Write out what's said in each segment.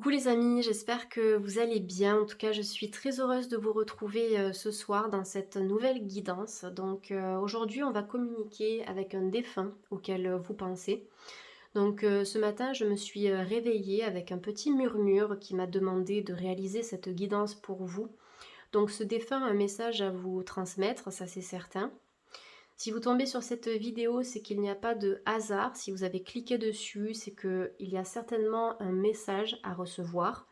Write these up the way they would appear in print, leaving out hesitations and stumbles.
Coucou les amis, j'espère que vous allez bien. En tout cas, je suis très heureuse de vous retrouver ce soir dans cette nouvelle guidance. Aujourd'hui, on va communiquer avec un défunt auquel vous pensez. Ce matin, je me suis réveillée avec un petit murmure qui m'a demandé de réaliser cette guidance pour vous. Donc ce défunt a un message à vous transmettre, ça c'est certain. Si vous tombez sur cette vidéo, c'est qu'il n'y a pas de hasard. Si vous avez cliqué dessus, c'est qu'il y a certainement un message à recevoir.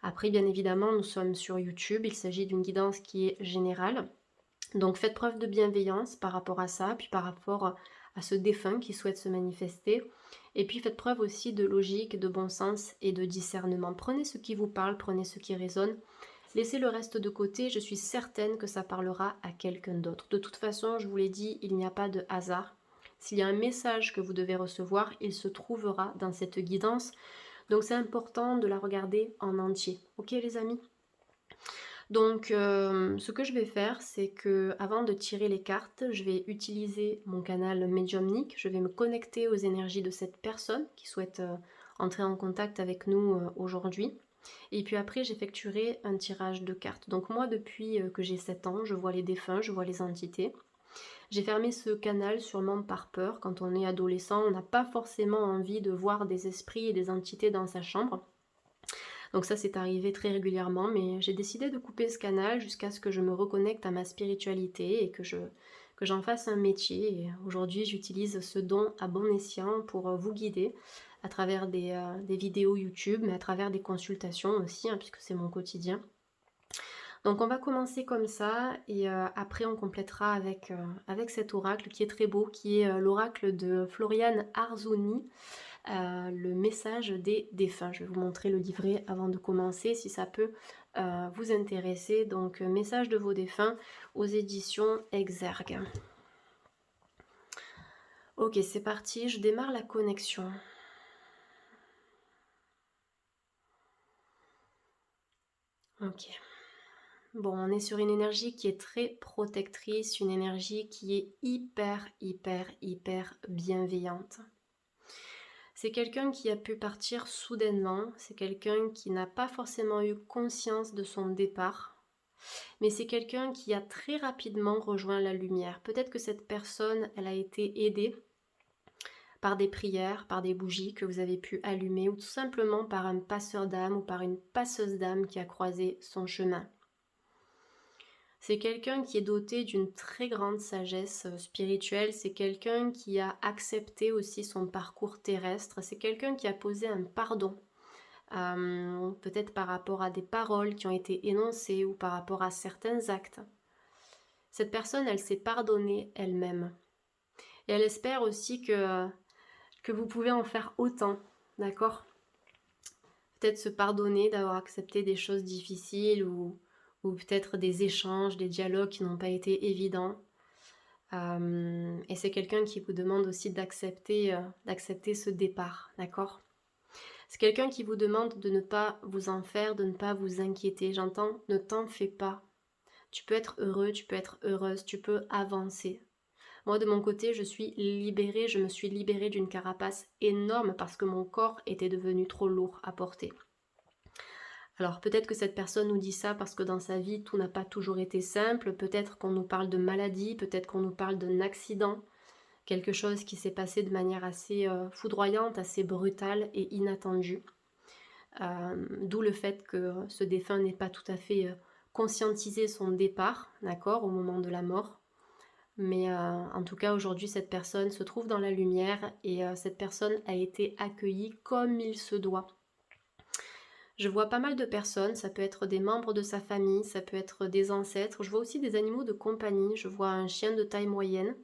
Après, bien évidemment, nous sommes sur YouTube. Il s'agit d'une guidance qui est générale. Donc faites preuve de bienveillance par rapport à ça, puis par rapport à ce défunt qui souhaite se manifester. Et puis faites preuve aussi de logique, de bon sens et de discernement. Prenez ce qui vous parle, prenez ce qui résonne. Laissez le reste de côté, je suis certaine que ça parlera à quelqu'un d'autre. De toute façon, je vous l'ai dit, il n'y a pas de hasard. S'il y a un message que vous devez recevoir, il se trouvera dans cette guidance. Donc c'est important de la regarder en entier. Ok les amis? Ce que je vais faire, c'est que avant de tirer les cartes, je vais utiliser mon canal médiumnique. Je vais me connecter aux énergies de cette personne qui souhaite entrer en contact avec nous aujourd'hui. Et puis après, j'effectuerai un tirage de cartes. Donc moi, depuis que j'ai 7 ans, je vois les défunts, je vois les entités. J'ai fermé ce canal sûrement par peur. Quand on est adolescent, on n'a pas forcément envie de voir des esprits et des entités dans sa chambre. Donc ça, c'est arrivé très régulièrement, mais j'ai décidé de couper ce canal jusqu'à ce que je me reconnecte à ma spiritualité et que j'en fasse un métier. Et aujourd'hui, j'utilise ce don à bon escient pour vous guider à travers des vidéos YouTube, mais à travers des consultations aussi, hein, puisque c'est mon quotidien. Donc on va commencer comme ça et après on complétera avec cet oracle qui est très beau, qui est l'oracle de Floriane Arzouni, le message des défunts. Je vais vous montrer le livret avant de commencer si ça peut vous intéresser. Donc message de vos défunts aux éditions Exergue. Ok, c'est parti, je démarre la connexion. Ok. Bon, on est sur une énergie qui est très protectrice, une énergie qui est hyper bienveillante. C'est quelqu'un qui a pu partir soudainement, c'est quelqu'un qui n'a pas forcément eu conscience de son départ, mais c'est quelqu'un qui a très rapidement rejoint la lumière. Peut-être que cette personne, elle a été aidée par des prières, par des bougies que vous avez pu allumer, ou tout simplement par un passeur d'âme ou par une passeuse d'âme qui a croisé son chemin. C'est quelqu'un qui est doté d'une très grande sagesse spirituelle, c'est quelqu'un qui a accepté aussi son parcours terrestre, c'est quelqu'un qui a posé un pardon, peut-être par rapport à des paroles qui ont été énoncées ou par rapport à certains actes. Cette personne, elle s'est pardonnée elle-même. Et elle espère aussi que vous pouvez en faire autant, d'accord? Peut-être se pardonner d'avoir accepté des choses difficiles ou peut-être des échanges, des dialogues qui n'ont pas été évidents. Et c'est quelqu'un qui vous demande aussi d'accepter ce départ, d'accord? C'est quelqu'un qui vous demande de ne pas vous en faire, de ne pas vous inquiéter. J'entends, ne t'en fais pas. Tu peux être heureux, tu peux être heureuse, tu peux avancer. Moi, de mon côté, je suis libérée, je me suis libérée d'une carapace énorme parce que mon corps était devenu trop lourd à porter. Alors peut-être que cette personne nous dit ça parce que dans sa vie, tout n'a pas toujours été simple, peut-être qu'on nous parle de maladie, peut-être qu'on nous parle d'un accident, quelque chose qui s'est passé de manière assez foudroyante, assez brutale et inattendue. D'où le fait que ce défunt n'ait pas tout à fait conscientisé son départ, d'accord, au moment de la mort. Mais en tout cas, aujourd'hui, cette personne se trouve dans la lumière et cette personne a été accueillie comme il se doit. Je vois pas mal de personnes, ça peut être des membres de sa famille, ça peut être des ancêtres. Je vois aussi des animaux de compagnie, je vois un chien de taille moyenne.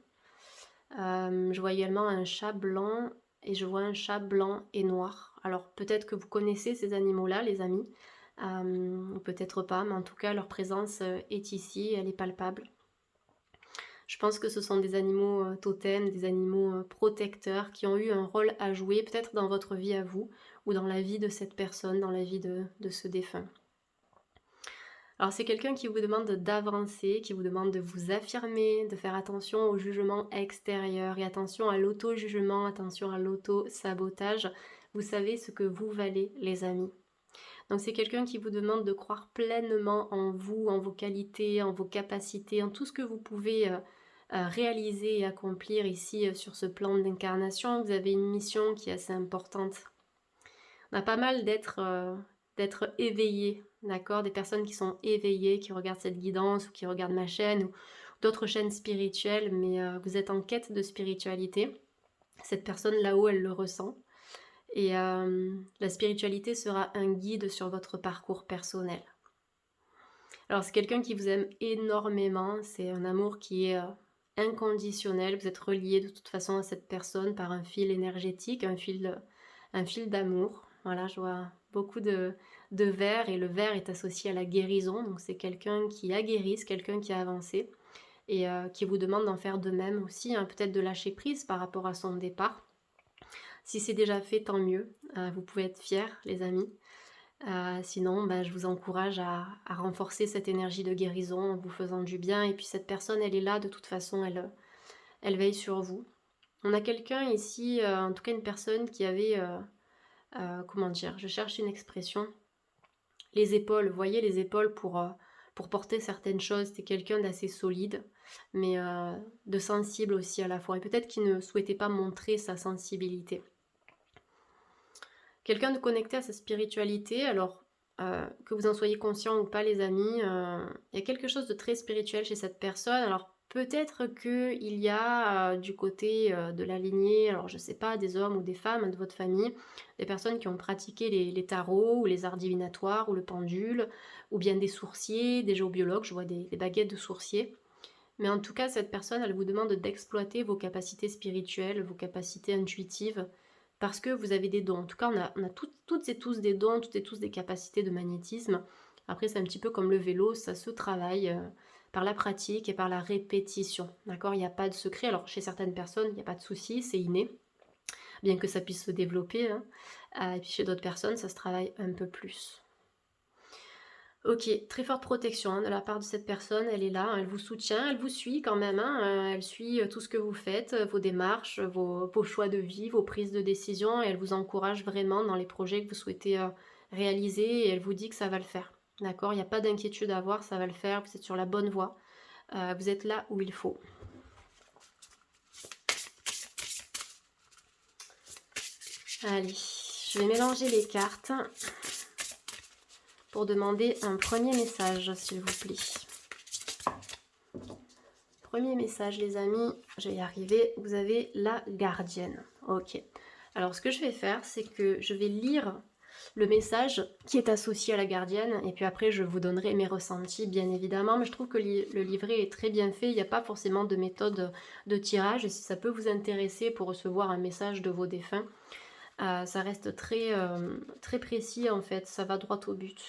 Je vois également un chat blanc et je vois un chat blanc et noir. Alors peut-être que vous connaissez ces animaux-là, les amis, peut-être pas, mais en tout cas leur présence est ici, elle est palpable. Je pense que ce sont des animaux totems, des animaux protecteurs qui ont eu un rôle à jouer, peut-être dans votre vie à vous, ou dans la vie de cette personne, dans la vie de ce défunt. Alors c'est quelqu'un qui vous demande d'avancer, qui vous demande de vous affirmer, de faire attention au jugement extérieur et attention à l'auto-jugement, attention à l'auto-sabotage. Vous savez ce que vous valez, les amis. Donc c'est quelqu'un qui vous demande de croire pleinement en vous, en vos qualités, en vos capacités, en tout ce que vous pouvez réaliser et accomplir ici sur ce plan d'incarnation. Vous avez une mission qui est assez importante. On a pas mal d'être éveillé, d'accord? Des personnes qui sont éveillées, qui regardent cette guidance ou qui regardent ma chaîne ou d'autres chaînes spirituelles, mais vous êtes en quête de spiritualité. Cette personne là-haut, elle le ressent. Et la spiritualité sera un guide sur votre parcours personnel. Alors c'est quelqu'un qui vous aime énormément, c'est un amour qui est inconditionnel, vous êtes relié de toute façon à cette personne par un fil énergétique, un fil d'amour. Voilà, je vois beaucoup de verre et le verre est associé à la guérison, donc c'est quelqu'un qui a guéri, c'est quelqu'un qui a avancé et qui vous demande d'en faire de même aussi, hein, peut-être de lâcher prise par rapport à son départ. Si c'est déjà fait, tant mieux. Vous pouvez être fiers, les amis. Sinon, je vous encourage à renforcer cette énergie de guérison en vous faisant du bien. Et puis cette personne, elle est là, de toute façon, elle veille sur vous. On a quelqu'un ici, en tout cas une personne qui avait, comment dire, je cherche une expression, les épaules, vous voyez, les épaules pour porter certaines choses. C'était quelqu'un d'assez solide, mais de sensible aussi à la fois. Et peut-être qu'il ne souhaitait pas montrer sa sensibilité. Quelqu'un de connecté à sa spiritualité, alors que vous en soyez conscient ou pas les amis, il y a quelque chose de très spirituel chez cette personne. Alors peut-être qu'il y a du côté de la lignée, alors je sais pas, des hommes ou des femmes de votre famille, des personnes qui ont pratiqué les tarots ou les arts divinatoires ou le pendule, ou bien des sourciers, des géobiologues, je vois des baguettes de sourciers. Mais en tout cas, cette personne, elle vous demande d'exploiter vos capacités spirituelles, vos capacités intuitives, parce que vous avez des dons. En tout cas, on a toutes et tous des dons, toutes et tous des capacités de magnétisme. Après, c'est un petit peu comme le vélo, ça se travaille par la pratique et par la répétition. D'accord? Il n'y a pas de secret. Alors, chez certaines personnes, il n'y a pas de souci, c'est inné, bien que ça puisse se développer, hein. Et puis chez d'autres personnes, ça se travaille un peu plus. Ok, très forte protection hein, de la part de cette personne, elle est là, elle vous soutient, elle vous suit quand même, hein, elle suit tout ce que vous faites, vos démarches, vos choix de vie, vos prises de décision, et elle vous encourage vraiment dans les projets que vous souhaitez réaliser, et elle vous dit que ça va le faire. D'accord, il n'y a pas d'inquiétude à avoir, ça va le faire, vous êtes sur la bonne voie, vous êtes là où il faut. Allez, je vais mélanger les cartes pour demander un premier message, s'il vous plaît. Premier message, les amis, je vais y arriver. Vous avez la gardienne. Ok. Alors, ce que je vais faire, c'est que je vais lire le message qui est associé à la gardienne, et puis après, je vous donnerai mes ressentis, bien évidemment. Mais je trouve que le livret est très bien fait. Il n'y a pas forcément de méthode de tirage. Et si ça peut vous intéresser pour recevoir un message de vos défunts, ça reste très précis, en fait. Ça va droit au but.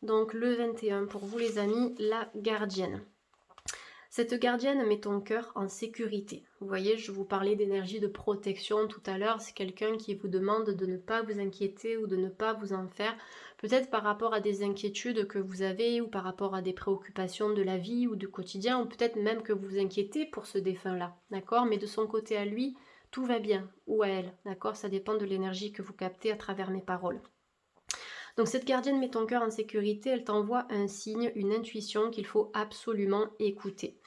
Donc, le 21, pour vous, les amis, la gardienne. Cette gardienne met ton cœur en sécurité. Vous voyez, je vous parlais d'énergie de protection tout à l'heure. C'est quelqu'un qui vous demande de ne pas vous inquiéter ou de ne pas vous en faire. Peut-être par rapport à des inquiétudes que vous avez ou par rapport à des préoccupations de la vie ou du quotidien. Ou peut-être même que vous vous inquiétez pour ce défunt-là. D'accord? Mais de son côté à lui, tout va bien. Ou à elle. D'accord? Ça dépend de l'énergie que vous captez à travers mes paroles. Donc cette gardienne met ton cœur en sécurité, elle t'envoie un signe, une intuition qu'il faut absolument écouter.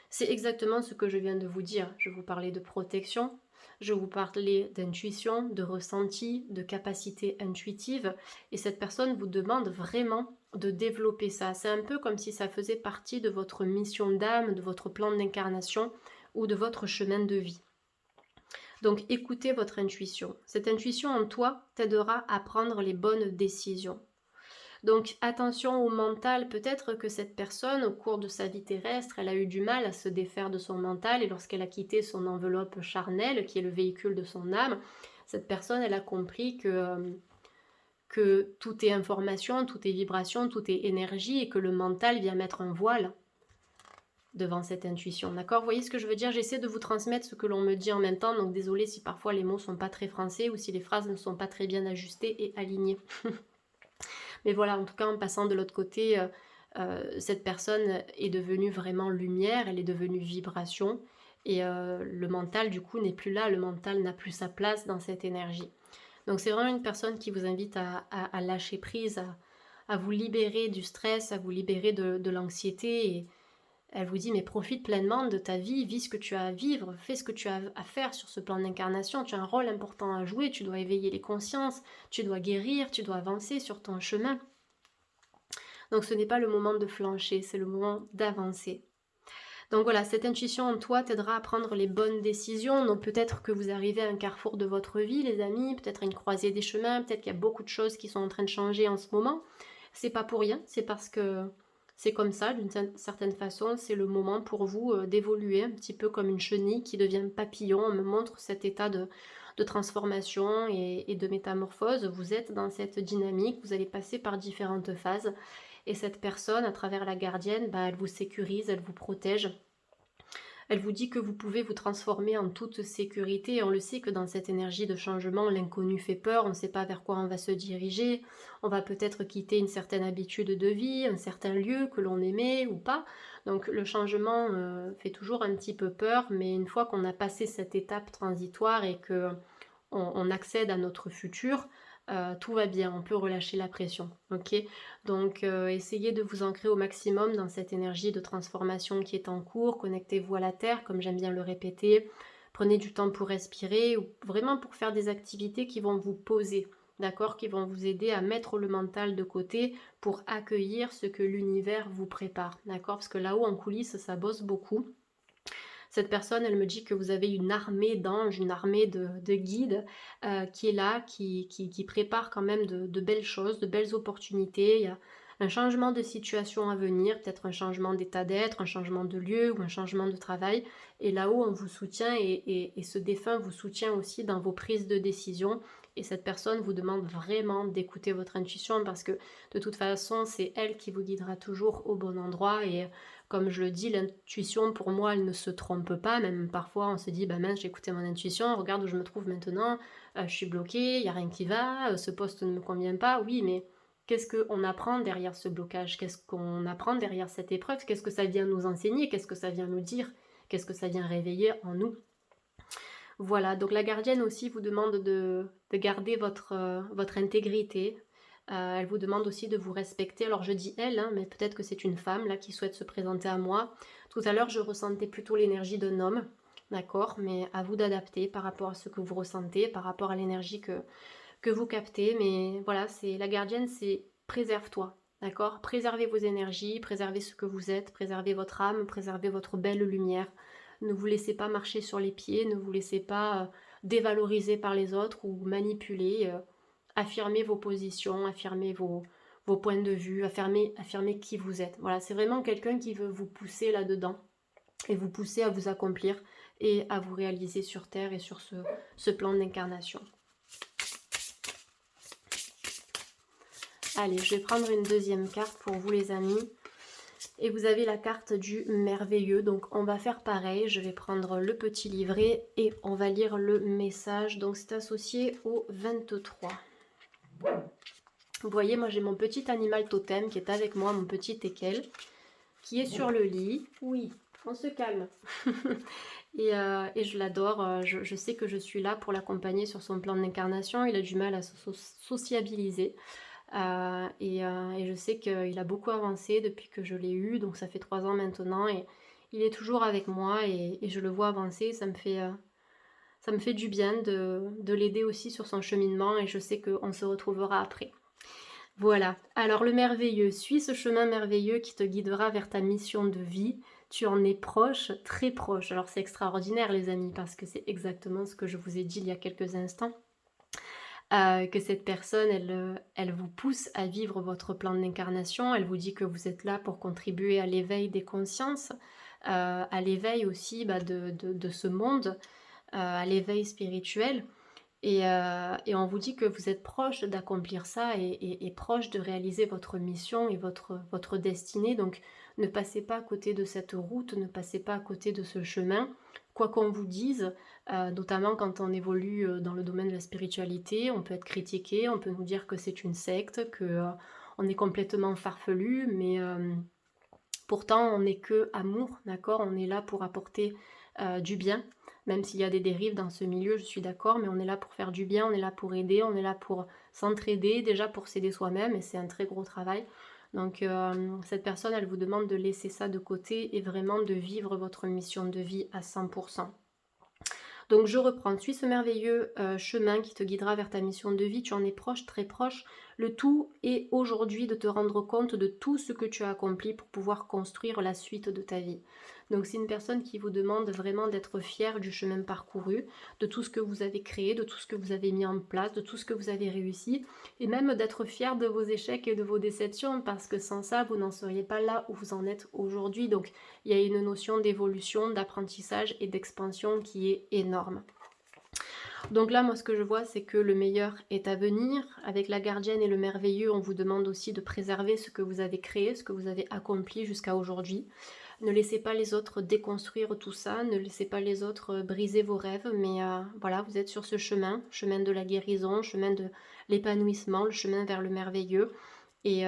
C'est exactement ce que je viens de vous dire. Je vous parlais de protection, je vous parlais d'intuition, de ressenti, de capacité intuitive, et cette personne vous demande vraiment de développer ça. C'est un peu comme si ça faisait partie de votre mission d'âme, de votre plan d'incarnation ou de votre chemin de vie. Donc écoutez votre intuition. Cette intuition en toi t'aidera à prendre les bonnes décisions. Donc attention au mental, peut-être que cette personne, au cours de sa vie terrestre, elle a eu du mal à se défaire de son mental, et lorsqu'elle a quitté son enveloppe charnelle, qui est le véhicule de son âme, cette personne, elle a compris que tout est information, tout est vibration, tout est énergie, et que le mental vient mettre un voile devant cette intuition, d'accord? Vous voyez ce que je veux dire? J'essaie de vous transmettre ce que l'on me dit en même temps, donc désolé si parfois les mots sont pas très français ou si les phrases ne sont pas très bien ajustées et alignées. Mais voilà, en tout cas, en passant de l'autre côté, cette personne est devenue vraiment lumière, elle est devenue vibration, et le mental, du coup, n'est plus là, le mental n'a plus sa place dans cette énergie. Donc c'est vraiment une personne qui vous invite à lâcher prise, à vous libérer du stress, à vous libérer de l'anxiété. Et elle vous dit, mais profite pleinement de ta vie, vis ce que tu as à vivre, fais ce que tu as à faire sur ce plan d'incarnation. Tu as un rôle important à jouer, tu dois éveiller les consciences, tu dois guérir, tu dois avancer sur ton chemin. Donc ce n'est pas le moment de flancher, c'est le moment d'avancer. Donc voilà, cette intuition en toi t'aidera à prendre les bonnes décisions. Donc peut-être que vous arrivez à un carrefour de votre vie, les amis, peut-être à une croisée des chemins, peut-être qu'il y a beaucoup de choses qui sont en train de changer en ce moment. C'est pas pour rien, c'est parce que c'est comme ça, d'une certaine façon, c'est le moment pour vous d'évoluer, un petit peu comme une chenille qui devient papillon. On me montre cet état de transformation et de métamorphose. Vous êtes dans cette dynamique, vous allez passer par différentes phases. Et cette personne, à travers la gardienne, elle vous sécurise, elle vous protège. Elle vous dit que vous pouvez vous transformer en toute sécurité. On le sait que dans cette énergie de changement, l'inconnu fait peur, on ne sait pas vers quoi on va se diriger. On va peut-être quitter une certaine habitude de vie, un certain lieu que l'on aimait ou pas. Donc le changement fait toujours un petit peu peur, mais une fois qu'on a passé cette étape transitoire et que on accède à notre futur, tout va bien, on peut relâcher la pression, ok. Donc essayez de vous ancrer au maximum dans cette énergie de transformation qui est en cours, connectez-vous à la terre, comme j'aime bien le répéter, prenez du temps pour respirer, ou vraiment pour faire des activités qui vont vous poser, d'accord, qui vont vous aider à mettre le mental de côté pour accueillir ce que l'univers vous prépare, d'accord, parce que là-haut en coulisses, ça bosse beaucoup. Cette personne, elle me dit que vous avez une armée d'anges, une armée de guides qui est là, qui prépare quand même de belles choses, de belles opportunités. Il y a un changement de situation à venir, peut-être un changement d'état d'être, un changement de lieu ou un changement de travail. Et là-haut, on vous soutient et ce défunt vous soutient aussi dans vos prises de décision. Et cette personne vous demande vraiment d'écouter votre intuition parce que de toute façon, c'est elle qui vous guidera toujours au bon endroit. Et comme je le dis, l'intuition, pour moi, elle ne se trompe pas. Même parfois, on se dit, mince, j'ai écouté mon intuition, regarde où je me trouve maintenant, je suis bloquée, il n'y a rien qui va, ce poste ne me convient pas. Oui, mais qu'est-ce qu'on apprend derrière ce blocage? Qu'est-ce qu'on apprend derrière cette épreuve? Qu'est-ce que ça vient nous enseigner? Qu'est-ce que ça vient nous dire? Qu'est-ce que ça vient réveiller en nous? Voilà, donc la gardienne aussi vous demande de garder votre intégrité. Elle vous demande aussi de vous respecter. Alors je dis elle, hein, mais peut-être que c'est une femme là qui souhaite se présenter à moi. Tout à l'heure, je ressentais plutôt l'énergie d'un homme, d'accord, mais à vous d'adapter par rapport à ce que vous ressentez, par rapport à l'énergie que vous captez. Mais voilà, c'est la gardienne, c'est préserve-toi, d'accord. Préservez vos énergies, préservez ce que vous êtes, préservez votre âme, préservez votre belle lumière. Ne vous laissez pas marcher sur les pieds, ne vous laissez pas dévaloriser par les autres ou manipuler. Affirmez vos positions, affirmez vos points de vue, affirmez qui vous êtes. Voilà, c'est vraiment quelqu'un qui veut vous pousser là-dedans et vous pousser à vous accomplir et à vous réaliser sur Terre et sur ce plan d'incarnation. Allez, je vais prendre une deuxième carte pour vous les amis. Et vous avez la carte du merveilleux. Donc on va faire pareil. Je vais prendre le petit livret et on va lire le message. Donc c'est associé au 23. Vous voyez, moi j'ai mon petit animal totem qui est avec moi, mon petit teckel, qui est sur le lit. Oui, on se calme. et je l'adore. Je sais que je suis là pour l'accompagner sur son plan d'incarnation. Il a du mal à se sociabiliser. Et je sais qu'il a beaucoup avancé depuis que je l'ai eu, donc ça fait 3 ans maintenant, et il est toujours avec moi et je le vois avancer. Ça me fait du bien de l'aider aussi sur son cheminement et je sais qu'on se retrouvera après. Voilà, alors le merveilleux, suis ce chemin merveilleux qui te guidera vers ta mission de vie. Tu en es proche, très proche. Alors c'est extraordinaire les amis, parce que c'est exactement ce que je vous ai dit il y a quelques instants. Que cette personne, elle vous pousse à vivre votre plan d'incarnation. Elle vous dit que vous êtes là pour contribuer à l'éveil des consciences, à l'éveil aussi de ce monde, à l'éveil spirituel. Et on vous dit que vous êtes proche d'accomplir ça et proche de réaliser votre mission et votre destinée. Donc ne passez pas à côté de cette route, ne passez pas à côté de ce chemin. Quoi qu'on vous dise, notamment quand on évolue dans le domaine de la spiritualité, on peut être critiqué, on peut nous dire que c'est une secte, qu'on est complètement farfelu, mais pourtant on n'est que amour, d'accord. On est là pour apporter du bien. Même s'il y a des dérives dans ce milieu, je suis d'accord, mais on est là pour faire du bien, on est là pour aider, on est là pour s'entraider, déjà pour s'aider soi-même, et c'est un très gros travail. Donc cette personne, elle vous demande de laisser ça de côté et vraiment de vivre votre mission de vie à 100%. Donc je reprends, suis ce merveilleux chemin qui te guidera vers ta mission de vie, tu en es proche, très proche. Le tout est aujourd'hui de te rendre compte de tout ce que tu as accompli pour pouvoir construire la suite de ta vie. Donc c'est une personne qui vous demande vraiment d'être fier du chemin parcouru, de tout ce que vous avez créé, de tout ce que vous avez mis en place, de tout ce que vous avez réussi, et même d'être fier de vos échecs et de vos déceptions, parce que sans ça, vous n'en seriez pas là où vous en êtes aujourd'hui. Donc il y a une notion d'évolution, d'apprentissage et d'expansion qui est énorme. Donc là, moi, ce que je vois, c'est que le meilleur est à venir. Avec la gardienne et le merveilleux, on vous demande aussi de préserver ce que vous avez créé, ce que vous avez accompli jusqu'à aujourd'hui. Ne laissez pas les autres déconstruire tout ça, ne laissez pas les autres briser vos rêves, mais voilà, vous êtes sur ce chemin, chemin de la guérison, chemin de l'épanouissement, le chemin vers le merveilleux. Et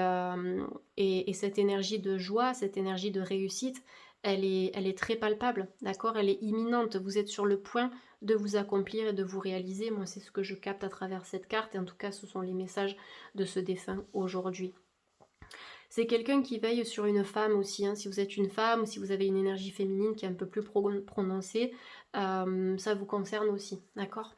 cette énergie de joie, cette énergie de réussite, elle est très palpable, d'accord? Elle est imminente, vous êtes sur le point de vous accomplir et de vous réaliser. Moi, c'est ce que je capte à travers cette carte, et en tout cas, ce sont les messages de ce défunt aujourd'hui. C'est quelqu'un qui veille sur une femme aussi, hein. Si vous êtes une femme ou si vous avez une énergie féminine qui est un peu plus prononcée, ça vous concerne aussi, d'accord?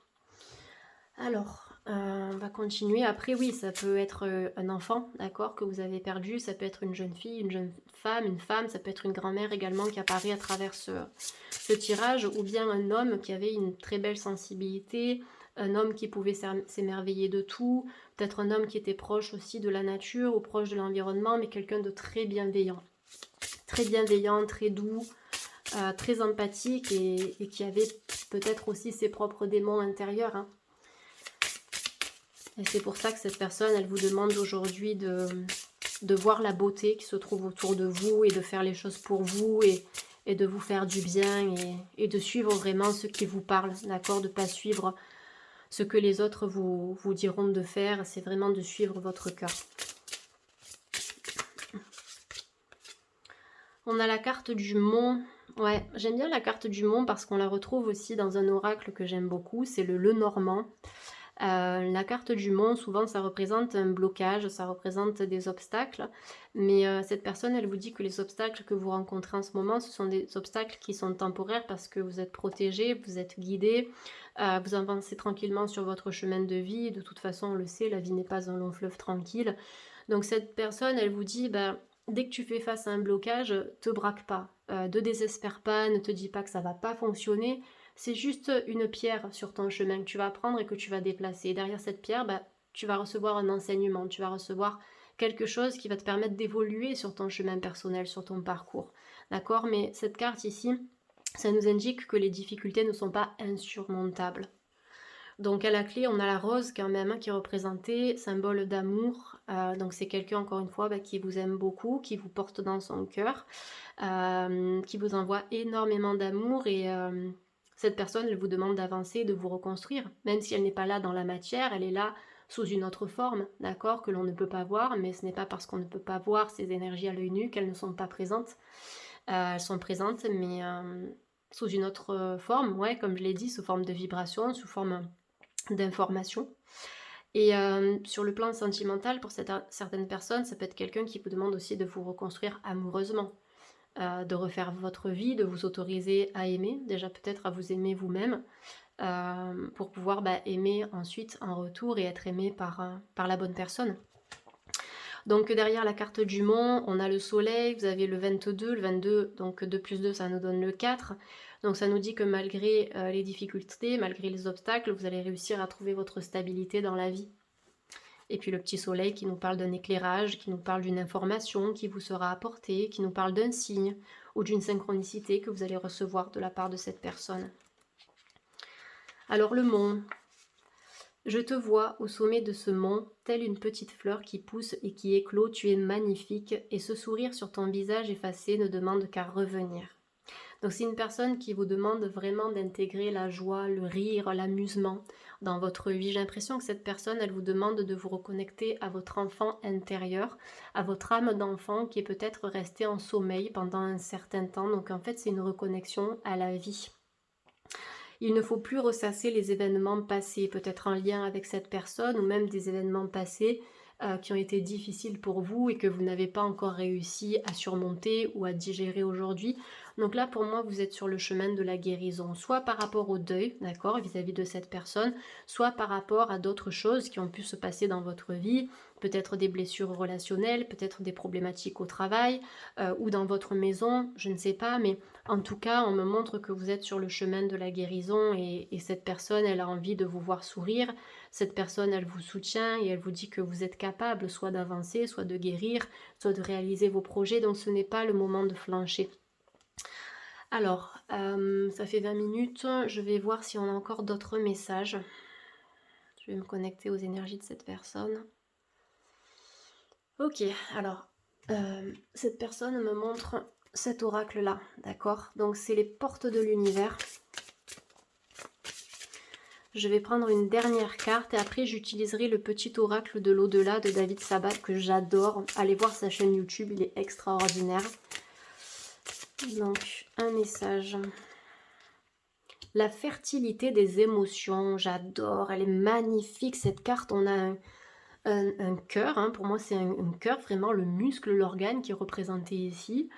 Alors, on va continuer. Après, oui, ça peut être un enfant, d'accord, que vous avez perdu. Ça peut être une jeune fille, une jeune femme. Ça peut être une grand-mère également qui apparaît à travers ce tirage. Ou bien un homme qui avait une très belle sensibilité. Un homme qui pouvait s'émerveiller de tout. Peut-être un homme qui était proche aussi de la nature ou proche de l'environnement, mais quelqu'un de très bienveillant. Très bienveillant, très doux, très empathique et qui avait peut-être aussi ses propres démons intérieurs, hein. Et c'est pour ça que cette personne, elle vous demande aujourd'hui de voir la beauté qui se trouve autour de vous et de faire les choses pour vous et de vous faire du bien et de suivre vraiment ce qui vous parle, d'accord? De ne pas suivre ce que les autres vous diront de faire, c'est vraiment de suivre votre cœur. On a la carte du mont. Ouais, j'aime bien la carte du mont parce qu'on la retrouve aussi dans un oracle que j'aime beaucoup, c'est le Lenormand. La carte du mont, souvent ça représente un blocage, ça représente des obstacles, mais cette personne, elle vous dit que les obstacles que vous rencontrez en ce moment, ce sont des obstacles qui sont temporaires parce que vous êtes protégé, vous êtes guidé, vous avancez tranquillement sur votre chemin de vie. De toute façon, on le sait, la vie n'est pas un long fleuve tranquille. Donc cette personne, elle vous dit, dès que tu fais face à un blocage, te braque pas, ne désespère pas, ne te dis pas que ça va pas fonctionner. C'est juste une pierre sur ton chemin que tu vas prendre et que tu vas déplacer. Et derrière cette pierre, tu vas recevoir un enseignement, tu vas recevoir quelque chose qui va te permettre d'évoluer sur ton chemin personnel, sur ton parcours. D'accord? Mais cette carte ici, ça nous indique que les difficultés ne sont pas insurmontables. Donc à la clé, on a la rose quand même, hein, qui est représentée, symbole d'amour. Donc c'est quelqu'un, encore une fois, qui vous aime beaucoup, qui vous porte dans son cœur, qui vous envoie énormément d'amour et cette personne, elle vous demande d'avancer, de vous reconstruire. Même si elle n'est pas là dans la matière, elle est là sous une autre forme, d'accord, que l'on ne peut pas voir, mais ce n'est pas parce qu'on ne peut pas voir ces énergies à l'œil nu qu'elles ne sont pas présentes. Elles sont présentes, mais sous une autre forme, ouais, comme je l'ai dit, sous forme de vibration, sous forme d'information. Et sur le plan sentimental, pour certaines personnes, ça peut être quelqu'un qui vous demande aussi de vous reconstruire amoureusement. De refaire votre vie, de vous autoriser à aimer, déjà peut-être à vous aimer vous-même, pour pouvoir aimer ensuite en retour et être aimé par la bonne personne. Donc derrière la carte du mont, on a le soleil, vous avez le 22, donc 2 plus 2 ça nous donne le 4. Donc ça nous dit que malgré les difficultés, malgré les obstacles, vous allez réussir à trouver votre stabilité dans la vie. Et puis le petit soleil qui nous parle d'un éclairage, qui nous parle d'une information qui vous sera apportée, qui nous parle d'un signe ou d'une synchronicité que vous allez recevoir de la part de cette personne. Alors le mont. Je te vois au sommet de ce mont, telle une petite fleur qui pousse et qui éclot, tu es magnifique, et ce sourire sur ton visage effacé ne demande qu'à revenir. Donc c'est une personne qui vous demande vraiment d'intégrer la joie, le rire, l'amusement dans votre vie. J'ai l'impression que cette personne, elle vous demande de vous reconnecter à votre enfant intérieur, à votre âme d'enfant qui est peut-être restée en sommeil pendant un certain temps. Donc en fait, c'est une reconnexion à la vie. Il ne faut plus ressasser les événements passés, peut-être en lien avec cette personne ou même des événements passés qui ont été difficiles pour vous et que vous n'avez pas encore réussi à surmonter ou à digérer aujourd'hui. Donc là, pour moi, vous êtes sur le chemin de la guérison, soit par rapport au deuil, d'accord, vis-à-vis de cette personne, soit par rapport à d'autres choses qui ont pu se passer dans votre vie, peut-être des blessures relationnelles, peut-être des problématiques au travail ou dans votre maison, je ne sais pas, mais en tout cas, on me montre que vous êtes sur le chemin de la guérison et cette personne, elle a envie de vous voir sourire. Cette personne, elle vous soutient et elle vous dit que vous êtes capable soit d'avancer, soit de guérir, soit de réaliser vos projets. Donc ce n'est pas le moment de flancher. Alors, ça fait 20 minutes. Je vais voir si on a encore d'autres messages. Je vais me connecter aux énergies de cette personne. Ok, alors, cette personne me montre cet oracle-là, d'accord? Donc c'est les portes de l'univers. Je vais prendre une dernière carte et après j'utiliserai le petit oracle de l'au-delà de David Sabat que j'adore. Allez voir sa chaîne YouTube, il est extraordinaire. Donc, un message. La fertilité des émotions, j'adore, elle est magnifique cette carte. On a un cœur, hein. Pour moi c'est un cœur, vraiment le muscle, l'organe qui est représenté ici.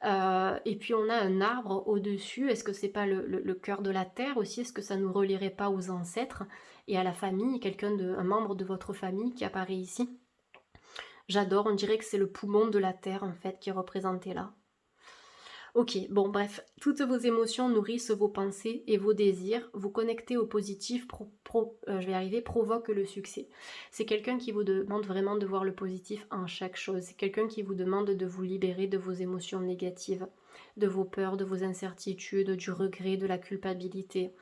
Et puis on a un arbre au-dessus. Est-ce que c'est pas le cœur de la terre aussi? Est-ce que ça nous relierait pas aux ancêtres et à la famille, un membre de votre famille qui apparaît ici? J'adore, on dirait que c'est le poumon de la terre en fait qui est représenté là. Ok, bon bref, toutes vos émotions nourrissent vos pensées et vos désirs. Vous connectez au positif, provoque le succès. C'est quelqu'un qui vous demande vraiment de voir le positif en chaque chose. C'est quelqu'un qui vous demande de vous libérer de vos émotions négatives, de vos peurs, de vos incertitudes, du regret, de la culpabilité.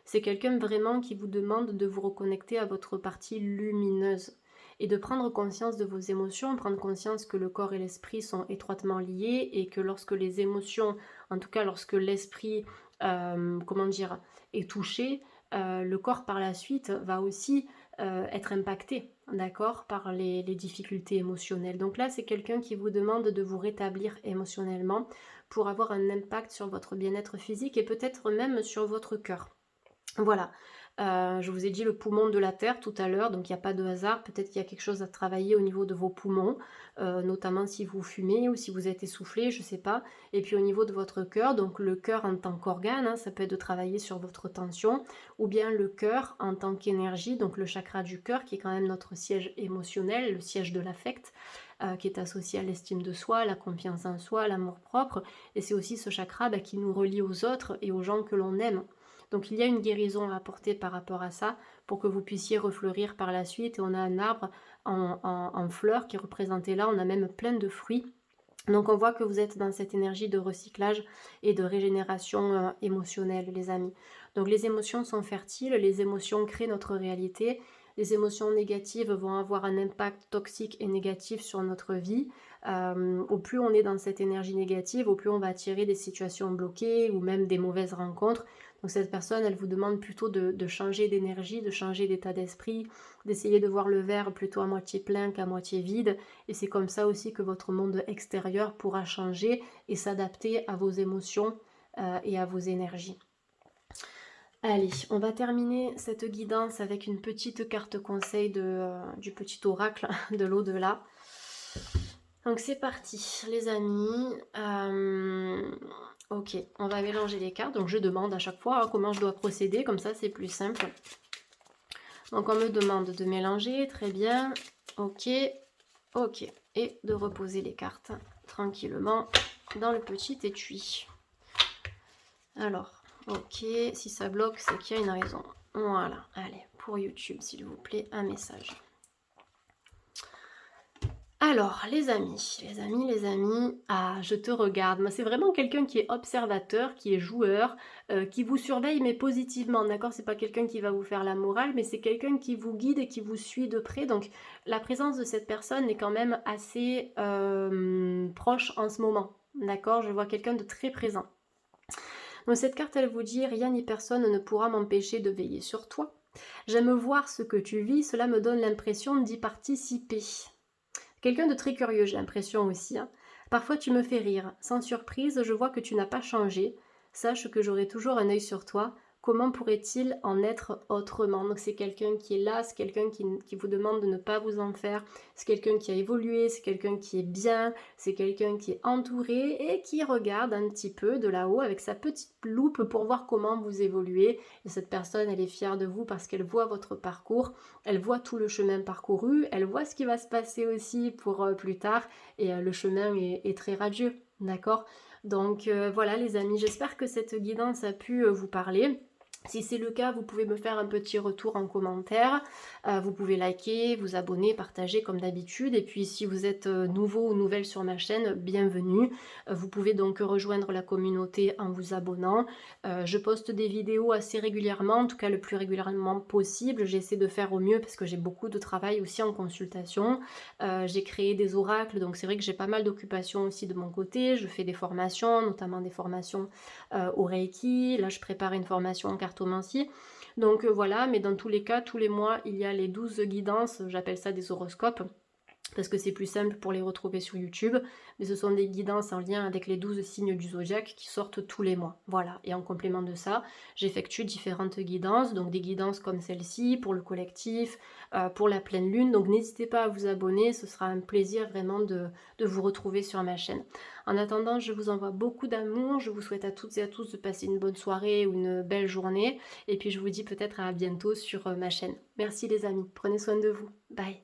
C'est quelqu'un vraiment qui vous demande de vous reconnecter à votre partie lumineuse et de prendre conscience de vos émotions, prendre conscience que le corps et l'esprit sont étroitement liés et que lorsque les émotions, en tout cas lorsque l'esprit, est touché, le corps par la suite va aussi être impacté, d'accord, par les difficultés émotionnelles. Donc là, c'est quelqu'un qui vous demande de vous rétablir émotionnellement pour avoir un impact sur votre bien-être physique et peut-être même sur votre cœur. Voilà, je vous ai dit le poumon de la terre tout à l'heure, donc il n'y a pas de hasard. Peut-être qu'il y a quelque chose à travailler au niveau de vos poumons, notamment si vous fumez ou si vous êtes essoufflé, je ne sais pas. Et puis au niveau de votre cœur, donc le cœur en tant qu'organe, hein, ça peut être de travailler sur votre tension, ou bien le cœur en tant qu'énergie, donc le chakra du cœur qui est quand même notre siège émotionnel, le siège de l'affect, qui est associé à l'estime de soi, la confiance en soi, l'amour-propre. Et c'est aussi ce chakra qui nous relie aux autres et aux gens que l'on aime. Donc il y a une guérison à apporter par rapport à ça pour que vous puissiez refleurir par la suite. Et on a un arbre en fleurs qui est représenté là, on a même plein de fruits. Donc on voit que vous êtes dans cette énergie de recyclage et de régénération émotionnelle, les amis. Donc les émotions sont fertiles, les émotions créent notre réalité. Les émotions négatives vont avoir un impact toxique et négatif sur notre vie. Au plus on est dans cette énergie négative, au plus on va attirer des situations bloquées ou même des mauvaises rencontres. Donc cette personne, elle vous demande plutôt de changer d'énergie, de changer d'état d'esprit, d'essayer de voir le verre plutôt à moitié plein qu'à moitié vide. Et c'est comme ça aussi que votre monde extérieur pourra changer et s'adapter à vos émotions et à vos énergies. Allez, on va terminer cette guidance avec une petite carte conseil du petit oracle de l'au-delà. Donc c'est parti, les amis. Ok, on va mélanger les cartes. Donc je demande à chaque fois comment je dois procéder, comme ça c'est plus simple. Donc on me demande de mélanger, très bien. Ok, ok. Et de reposer les cartes tranquillement dans le petit étui. Alors, ok, si ça bloque, c'est qu'il y a une raison. Voilà, allez, pour YouTube, s'il vous plaît, un message. Alors, les amis, je te regarde. Moi, c'est vraiment quelqu'un qui est observateur, qui est joueur, qui vous surveille, mais positivement, d'accord? C'est pas quelqu'un qui va vous faire la morale, mais c'est quelqu'un qui vous guide et qui vous suit de près. Donc, la présence de cette personne est quand même assez proche en ce moment, d'accord? Je vois quelqu'un de très présent. Donc, cette carte, elle vous dit « Rien ni personne ne pourra m'empêcher de veiller sur toi. J'aime voir ce que tu vis, cela me donne l'impression d'y participer. » Quelqu'un de très curieux, j'ai l'impression aussi. Hein. Parfois tu me fais rire. Sans surprise, je vois que tu n'as pas changé. Sache que j'aurai toujours un œil sur toi comment pourrait-il en être autrement? Donc c'est quelqu'un qui est là, c'est quelqu'un qui vous demande de ne pas vous en faire, c'est quelqu'un qui a évolué, c'est quelqu'un qui est bien, c'est quelqu'un qui est entouré et qui regarde un petit peu de là-haut avec sa petite loupe pour voir comment vous évoluez. Et cette personne, elle est fière de vous parce qu'elle voit votre parcours, elle voit tout le chemin parcouru, elle voit ce qui va se passer aussi pour plus tard et le chemin est très radieux, d'accord? Donc voilà les amis, j'espère que cette guidance a pu vous parler. Si c'est le cas, vous pouvez me faire un petit retour en commentaire, vous pouvez liker, vous abonner, partager comme d'habitude et puis si vous êtes, nouveau ou nouvelle sur ma chaîne, bienvenue. Vous pouvez donc rejoindre la communauté en vous abonnant. Je poste des vidéos assez régulièrement, en tout cas le plus régulièrement possible. J'essaie de faire au mieux parce que j'ai beaucoup de travail aussi en consultation. J'ai créé des oracles, donc c'est vrai que j'ai pas mal d'occupations aussi de mon côté. Je fais des formations, notamment des formations, au Reiki. Là, je prépare une formation en cartomancie. Donc voilà, mais dans tous les cas, tous les mois, il y a les 12 guidances, j'appelle ça des horoscopes parce que c'est plus simple pour les retrouver sur YouTube, mais ce sont des guidances en lien avec les 12 signes du zodiaque qui sortent tous les mois. Voilà, et en complément de ça, j'effectue différentes guidances, donc des guidances comme celle-ci pour le collectif, pour la pleine lune, donc n'hésitez pas à vous abonner, ce sera un plaisir vraiment de vous retrouver sur ma chaîne. En attendant, je vous envoie beaucoup d'amour, je vous souhaite à toutes et à tous de passer une bonne soirée ou une belle journée, et puis je vous dis peut-être à bientôt sur ma chaîne. Merci les amis, prenez soin de vous, bye.